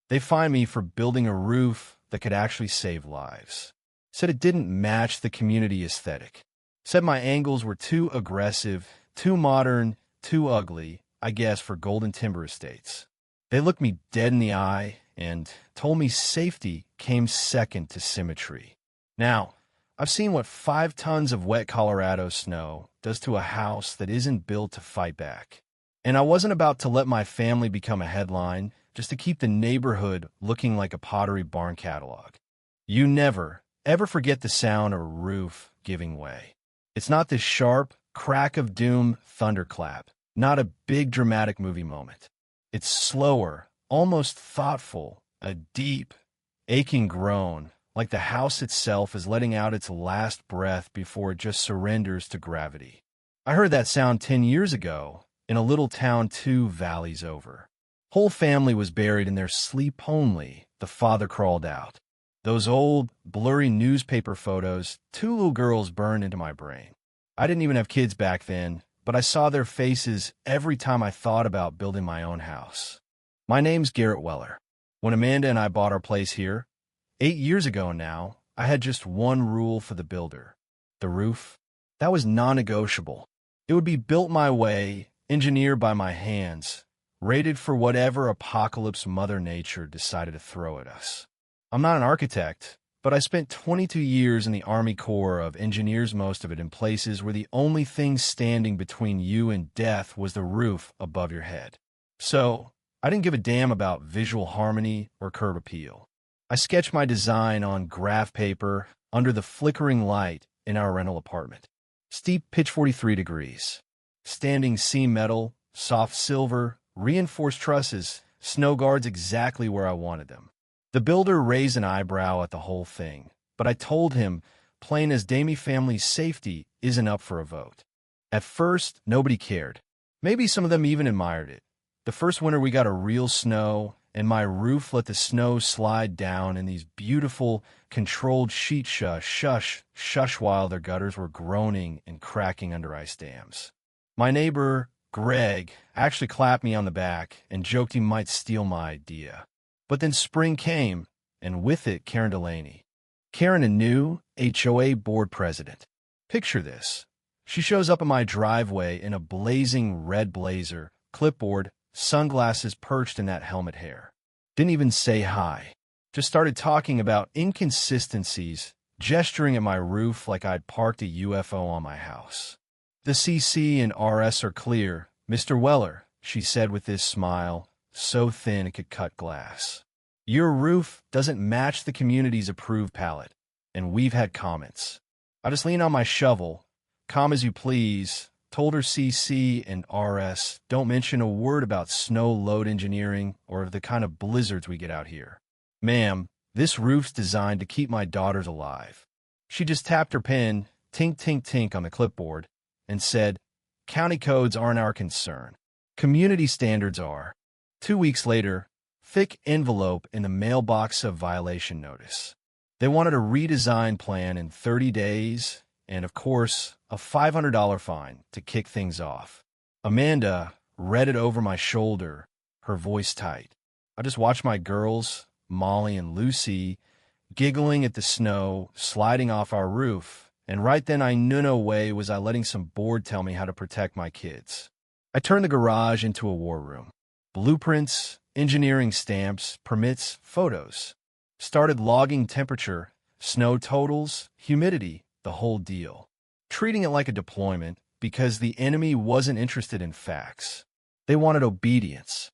They fined me for building a roof that could actually save lives. Said it didn't match the community aesthetic. Said my angles were too aggressive, too modern, too ugly, I guess, for golden timber estates. They looked me dead in the eye and told me safety came second to symmetry. Now, I've seen what 5 tons of wet Colorado snow does to a house that isn't built to fight back. And I wasn't about to let my family become a headline just to keep the neighborhood looking like a Pottery Barn catalog. You never, ever forget the sound of a roof giving way. It's not this sharp, crack of doom thunderclap, not a big dramatic movie moment. It's slower, almost thoughtful, a deep, aching groan, like the house itself is letting out its last breath before it just surrenders to gravity. I heard that sound 10 years ago in a little town 2 valleys over. Whole family was buried in their sleep only. The father crawled out. Those old, blurry newspaper photos, 2 little girls burned into my brain. I didn't even have kids back then, but I saw their faces every time I thought about building my own house. My name's Garrett Weller. When Amanda and I bought our place here, 8 years ago now, I had just one rule for the builder. The roof, that was non-negotiable. It would be built my way, engineered by my hands, rated for whatever apocalypse Mother Nature decided to throw at us. I'm not an architect, but I spent 22 years in the Army Corps of Engineers, most of it in places where the only thing standing between you and death was the roof above your head. So, I didn't give a damn about visual harmony or curb appeal. I sketched my design on graph paper under the flickering light in our rental apartment. Steep pitch 43 degrees. Standing seam metal, soft silver, reinforced trusses, snow guards exactly where I wanted them. The builder raised an eyebrow at the whole thing, but I told him, plain as Damie family's safety isn't up for a vote. At first, nobody cared. Maybe some of them even admired it. The first winter we got a real snow, and my roof let the snow slide down in these beautiful, controlled sheet shush while their gutters were groaning and cracking under ice dams. My neighbor, Greg, actually clapped me on the back and joked he might steal my idea. But then spring came, and with it, Karen Delaney. Karen, a new HOA board president. Picture this. She shows up in my driveway in a blazing red blazer, clipboard, sunglasses perched in that helmet hair. Didn't even say hi. Just started talking about inconsistencies, gesturing at my roof like I'd parked a UFO on my house. The CC and RS are clear, Mr. Weller, she said with this smile, so thin it could cut glass. Your roof doesn't match the community's approved palette, and we've had comments. I just leaned on my shovel, calm as you please, told her CC and RS don't mention a word about snow load engineering or the kind of blizzards we get out here. Ma'am, this roof's designed to keep my daughters alive. She just tapped her pen, tink, tink, tink on the clipboard, and said, county codes aren't our concern. Community standards are. 2 weeks later, thick envelope in the mailbox of violation notice. They wanted a redesigned plan in 30 days, and of course, a $500 fine to kick things off. Amanda read it over my shoulder, her voice tight. I just watched my girls, Molly and Lucy, giggling at the snow sliding off our roof, and right then I knew no way was I letting some board tell me how to protect my kids. I turned the garage into a war room. Blueprints, engineering stamps, permits, photos. Started logging temperature, snow totals, humidity, the whole deal. Treating it like a deployment because the enemy wasn't interested in facts. They wanted obedience.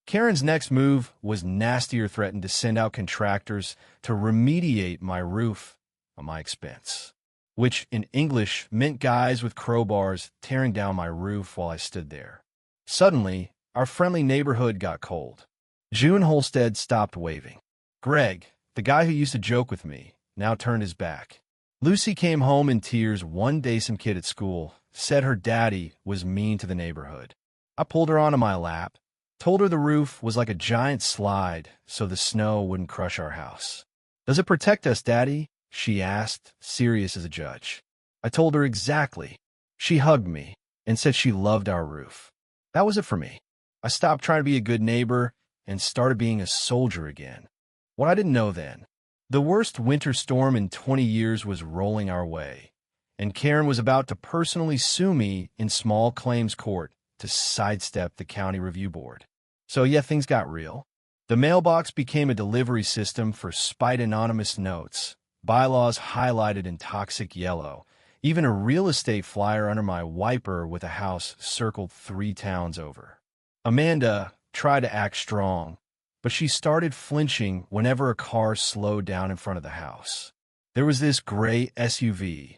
Karen's next move was nastier, threatened to send out contractors to remediate my roof on my expense, which in English meant guys with crowbars tearing down my roof while I stood there. Suddenly, our friendly neighborhood got cold. June Holstead stopped waving. Greg, the guy who used to joke with me, now turned his back. Lucy came home in tears one day. Some kid at school said her daddy was mean to the neighborhood. I pulled her onto my lap, told her the roof was like a giant slide so the snow wouldn't crush our house. Does it protect us, Daddy? She asked, serious as a judge. I told her exactly. She hugged me and said she loved our roof. That was it for me. I stopped trying to be a good neighbor and started being a soldier again. What I didn't know then, the worst winter storm in 20 years was rolling our way, and Karen was about to personally sue me in small claims court to sidestep the county review board. So yeah, things got real. The mailbox became a delivery system for spite anonymous notes, bylaws highlighted in toxic yellow, even a real estate flyer under my wiper with a house circled 3 towns over. Amanda tried to act strong, but she started flinching whenever a car slowed down in front of the house. There was this gray SUV,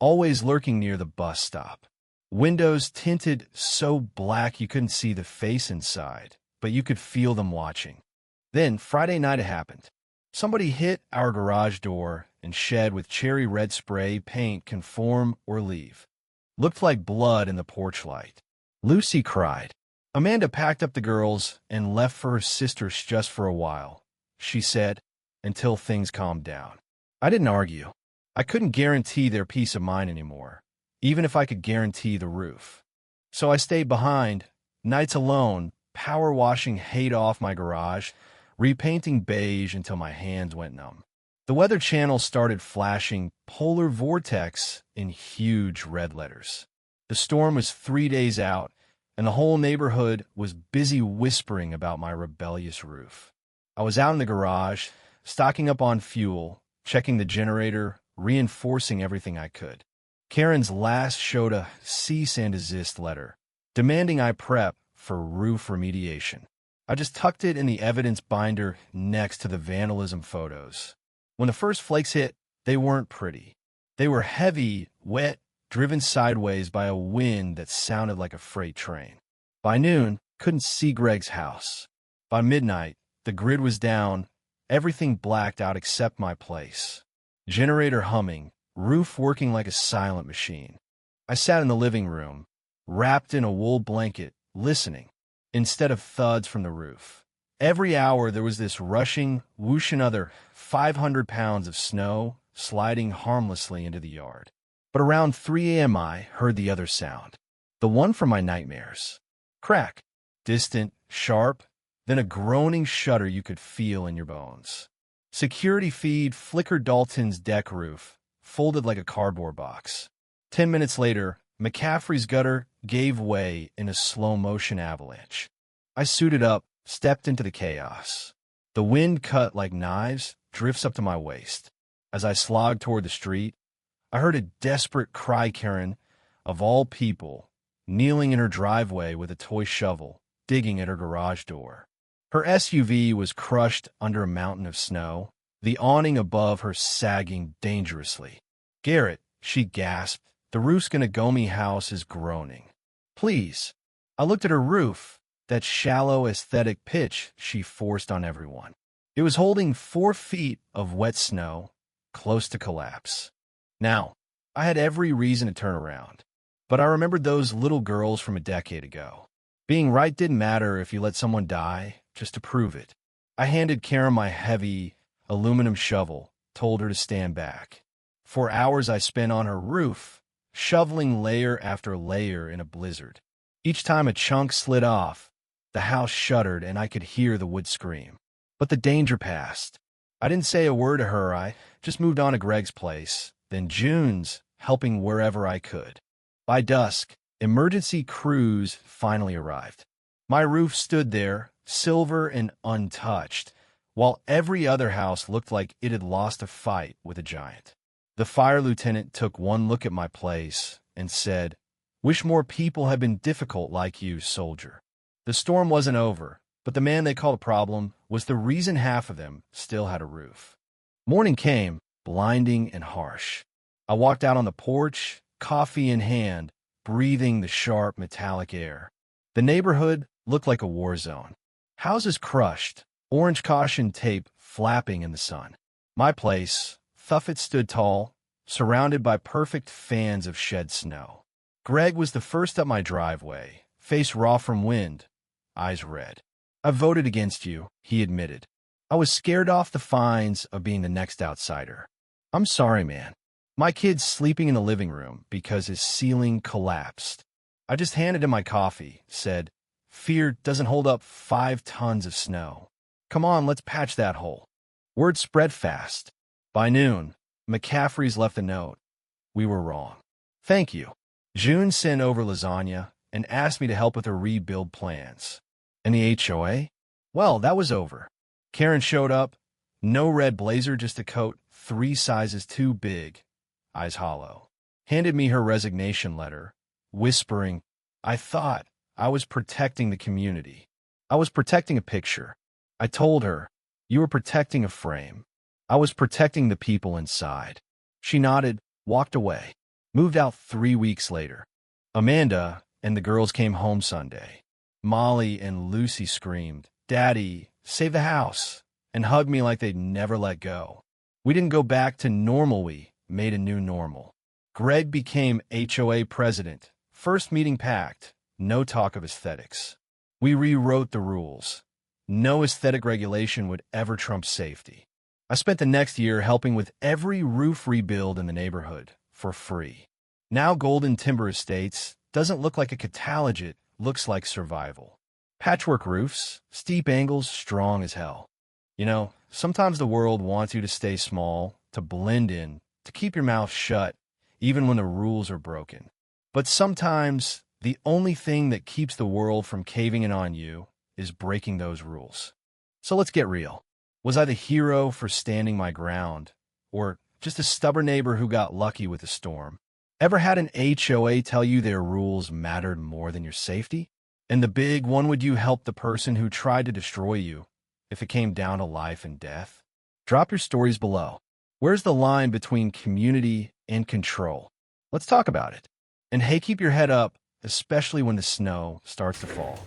always lurking near the bus stop. Windows tinted so black you couldn't see the face inside, but you could feel them watching. Then, Friday night it happened. Somebody hit our garage door and shed with cherry red spray paint conform or leave. Looked like blood in the porch light. Lucy cried. Amanda packed up the girls and left for her sister's just for a while, she said, until things calmed down. I didn't argue. I couldn't guarantee their peace of mind anymore, even if I could guarantee the roof. So I stayed behind, nights alone, power washing hate off my garage, repainting beige until my hands went numb. The Weather Channel started flashing polar vortex in huge red letters. The storm was 3 days out, and the whole neighborhood was busy whispering about my rebellious roof. I was out in the garage, stocking up on fuel, checking the generator, reinforcing everything I could. Karen's last showed a cease and desist letter, demanding I prep for roof remediation. I just tucked it in the evidence binder next to the vandalism photos. When the first flakes hit, they weren't pretty. They were heavy, wet, driven sideways by a wind that sounded like a freight train. By noon, couldn't see Greg's house. By midnight, the grid was down, everything blacked out except my place. Generator humming, roof working like a silent machine. I sat in the living room, wrapped in a wool blanket, listening, instead of thuds from the roof. Every hour there was this rushing, whoosh, another 500 pounds of snow sliding harmlessly into the yard. But around 3 a.m. I heard the other sound, the one from my nightmares. Crack, distant, sharp, then a groaning shudder you could feel in your bones. Security feed flickered Dalton's deck roof, folded like a cardboard box. 10 minutes later, McCaffrey's gutter gave way in a slow-motion avalanche. I suited up, stepped into the chaos. The wind cut like knives, drifts up to my waist. As I slogged toward the street, I heard a desperate cry. Karen, of all people, kneeling in her driveway with a toy shovel, digging at her garage door. Her SUV was crushed under a mountain of snow, the awning above her sagging dangerously. Garrett, she gasped, the roof's gonna go. Me house is groaning. Please. I looked at her roof, that shallow aesthetic pitch she forced on everyone. It was holding 4 feet of wet snow, close to collapse. Now, I had every reason to turn around, but I remembered those little girls from a decade ago. Being right didn't matter if you let someone die, just to prove it. I handed Karen my heavy aluminum shovel, told her to stand back. For hours I spent on her roof, shoveling layer after layer in a blizzard. Each time a chunk slid off, the house shuddered and I could hear the wood scream. But the danger passed. I didn't say a word to her. I just moved on to Greg's place, then June's, helping wherever I could. By dusk, emergency crews finally arrived. My roof stood there, silver and untouched, while every other house looked like it had lost a fight with a giant. The fire lieutenant took one look at my place and said, "Wish more people had been difficult like you, soldier." The storm wasn't over, but the man they called a problem was the reason half of them still had a roof. Morning came, blinding and harsh. I walked out on the porch, coffee in hand, breathing the sharp metallic air. The neighborhood looked like a war zone. Houses crushed, orange caution tape flapping in the sun. My place, Thuffet, stood tall, surrounded by perfect fans of shed snow. Greg was the first up my driveway, face raw from wind, eyes red. "I voted against you," he admitted. "I was scared off the fines of being the next outsider. I'm sorry, man. My kid's sleeping in the living room because his ceiling collapsed." I just handed him my coffee, said, Fear doesn't hold up 5 tons of snow. Come on, let's patch that hole. Word spread fast. By noon, McCaffrey's left a note. We were wrong. Thank you. June sent over lasagna and asked me to help with her rebuild plans. And the HOA? Well, that was over. Karen showed up. No red blazer, just a coat 3 sizes too big. Eyes hollow. Handed me her resignation letter, whispering, I thought I was protecting the community. I was protecting a picture. I told her, you were protecting a frame. I was protecting the people inside. She nodded, walked away, moved out 3 weeks later. Amanda and the girls came home Sunday. Molly and Lucy screamed, Daddy, save the house, and hugged me like they'd never let go. We didn't go back to normal, we made a new normal. Greg became HOA president. First meeting packed, no talk of aesthetics. We rewrote the rules. No aesthetic regulation would ever trump safety. I spent the next year helping with every roof rebuild in the neighborhood for free. Now Golden Timber Estates doesn't look like a catalog, it looks like survival. Patchwork roofs, steep angles, strong as hell. You know, sometimes the world wants you to stay small, to blend in, to keep your mouth shut, even when the rules are broken. But sometimes the only thing that keeps the world from caving in on you is breaking those rules. So let's get real. Was I the hero for standing my ground? Or just a stubborn neighbor who got lucky with a storm? Ever had an HOA tell you their rules mattered more than your safety? And the big one, would you help the person who tried to destroy you if it came down to life and death? Drop your stories below. Where's the line between community and control? Let's talk about it. And hey, keep your head up, especially when the snow starts to fall.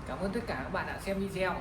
Cảm ơn tất cả các bạn đã xem video.